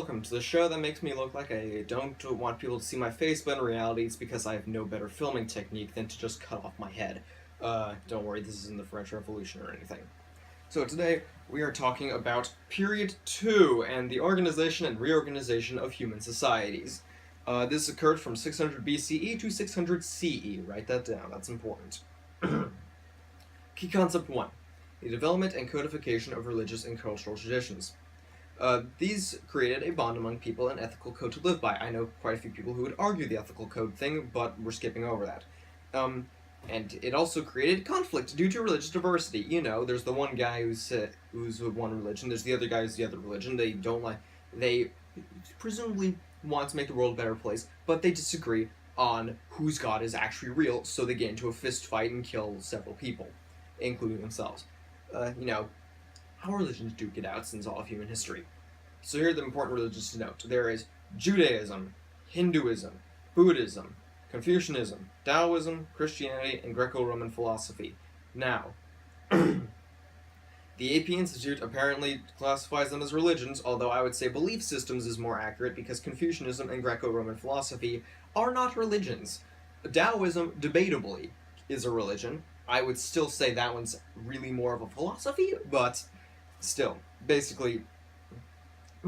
welcome to the show that makes me look like I don't want people to see my face, but in reality it's because I have no better filming technique than to just cut off my head. Don't worry, this isn't the French Revolution or anything. So today, we are talking about Period 2 and the organization and reorganization of human societies. This occurred from 600 BCE to 600 CE. Write that down, that's important. Key Concept 1. The development and codification of religious and cultural traditions. These created a bond among people, an ethical code to live by. I know quite a few people who would argue the ethical code thing, but we're skipping over that. And it also created conflict due to religious diversity. You know, there's the one guy who's with one religion, there's the other guy who's the other religion. They presumably want to make the world a better place, but they disagree on whose god is actually real, so they get into a fist fight and kill several people, including themselves. How religions do get out since all of human history. So here are the important religions to note. There is Judaism, Hinduism, Buddhism, Confucianism, Taoism, Christianity, and Greco-Roman philosophy. Now, the AP Institute apparently classifies them as religions, although I would say belief systems is more accurate because Confucianism and Greco-Roman philosophy are not religions. Taoism, debatably, is a religion. I would still say that one's really more of a philosophy, but still, basically,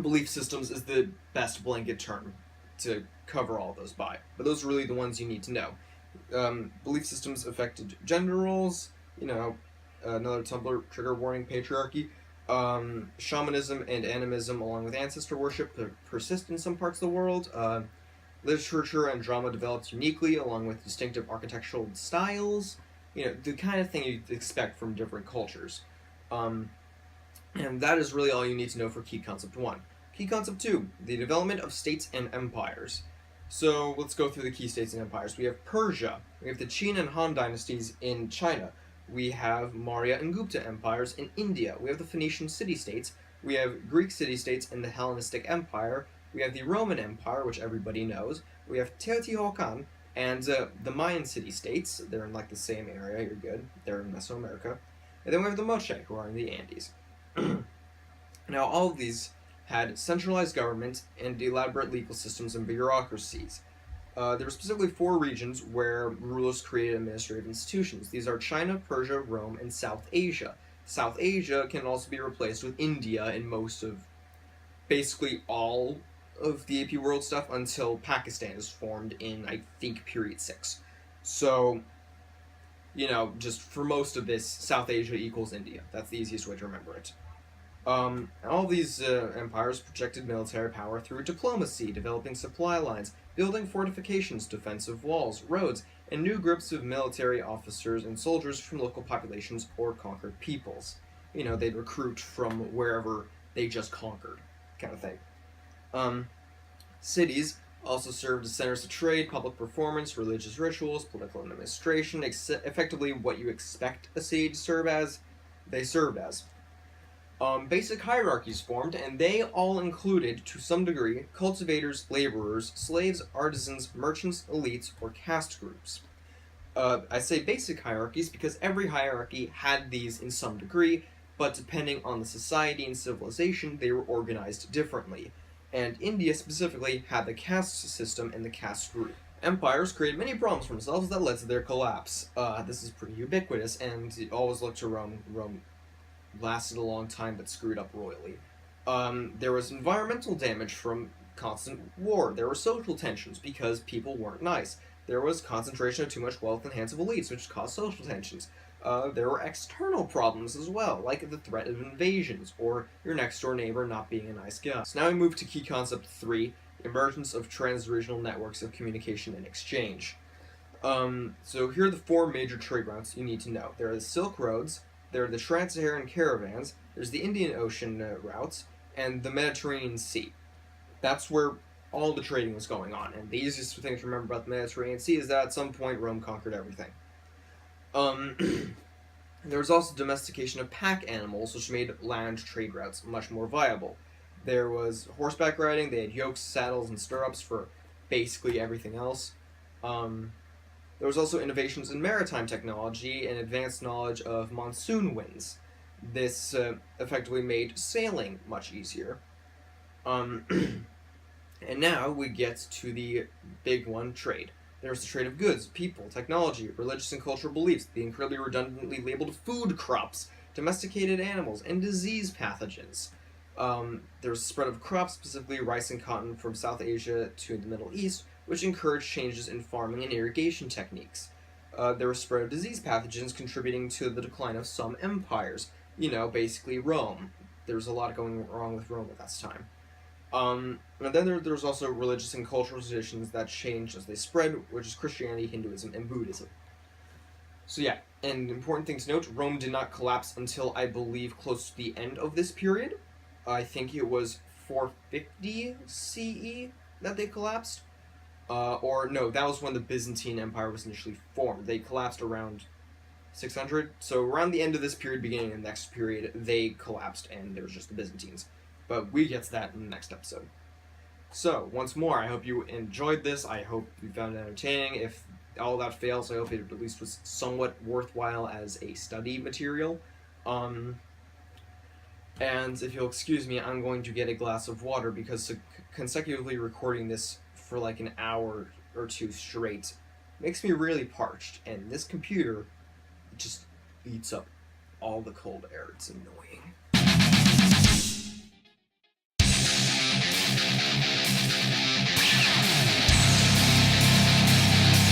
belief systems is the best blanket term to cover all those by. But those are really the ones you need to know. Belief systems affected gender roles, another Tumblr trigger warning, patriarchy. Shamanism and animism, along with ancestor worship, persist in some parts of the world. Literature and drama developed uniquely, along with distinctive architectural styles. The kind of thing you'd expect from different cultures. And that is really all you need to know for Key Concept 1. Key Concept 2, the development of states and empires. So let's go through the key states and empires. We have Persia, we have the Qin and Han dynasties in China, we have Maurya and Gupta empires in India, we have the Phoenician city-states, we have Greek city-states in the Hellenistic Empire, we have the Roman Empire, which everybody knows, we have Teotihuacan, and the Mayan city-states. They're in the same area, you're good, they're in Mesoamerica. And then we have the Moche, who are in the Andes. Now, all of these had centralized government and elaborate legal systems and bureaucracies. There were specifically 4 regions where rulers created administrative institutions. These are China, Persia, Rome, and South Asia. South Asia can also be replaced with India in most of, basically all of the AP World stuff until Pakistan is formed in, I think, period 6. So, just for most of this, South Asia equals India. That's the easiest way to remember it. All these empires projected military power through diplomacy, developing supply lines, building fortifications, defensive walls, roads, and new groups of military officers and soldiers from local populations or conquered peoples. They'd recruit from wherever they just conquered, kind of thing. Cities also served as centers of trade, public performance, religious rituals, political administration, effectively what you expect a city to serve as, they served as. Basic hierarchies formed, and they all included, to some degree, cultivators, laborers, slaves, artisans, merchants, elites, or caste groups. I say basic hierarchies because every hierarchy had these in some degree, but depending on the society and civilization, they were organized differently. And India specifically had the caste system and the caste group. Empires created many problems for themselves that led to their collapse. This is pretty ubiquitous, and it always looked to Rome. Rome lasted a long time but screwed up royally. There was environmental damage from constant war. There were social tensions because people weren't nice. There was concentration of too much wealth in the hands of elites, which caused social tensions. There were external problems as well, like the threat of invasions, or your next-door neighbor not being a nice guy. So now we move to Key Concept 3, emergence of trans-regional networks of communication and exchange. So here are the 4 major trade routes you need to know. There are the Silk Roads, there are the Trans-Saharan caravans, there's the Indian Ocean routes, and the Mediterranean Sea. That's where all the trading was going on, and the easiest thing to remember about the Mediterranean Sea is that at some point Rome conquered everything. There was also domestication of pack animals, which made land trade routes much more viable. There was horseback riding, they had yokes, saddles, and stirrups for basically everything else. There was also innovations in maritime technology and advanced knowledge of monsoon winds. This effectively made sailing much easier. Um, and now we get to the big one, trade. There's the trade of goods, people, technology, religious and cultural beliefs, the incredibly redundantly labeled food crops, domesticated animals, and disease pathogens. There's the spread of crops, specifically rice and cotton, from South Asia to the Middle East, which encouraged changes in farming and irrigation techniques. There was spread of disease pathogens, contributing to the decline of some empires. Basically Rome. There's a lot going wrong with Rome at that time. And then there's also religious and cultural traditions that changed as they spread, which is Christianity, Hinduism, and Buddhism. So yeah, and important thing to note, Rome did not collapse until, I believe, close to the end of this period. I think it was 450 CE that they collapsed. Or no, that was when the Byzantine Empire was initially formed. They collapsed around 600. So around the end of this period, beginning of the next period, they collapsed and there was just the Byzantines. But we get to that in the next episode. So, once more, I hope you enjoyed this. I hope you found it entertaining. If all that fails, I hope it at least was somewhat worthwhile as a study material. And if you'll excuse me, I'm going to get a glass of water because consecutively recording this for like an hour or two straight makes me really parched. And this computer just eats up all the cold air. It's annoying.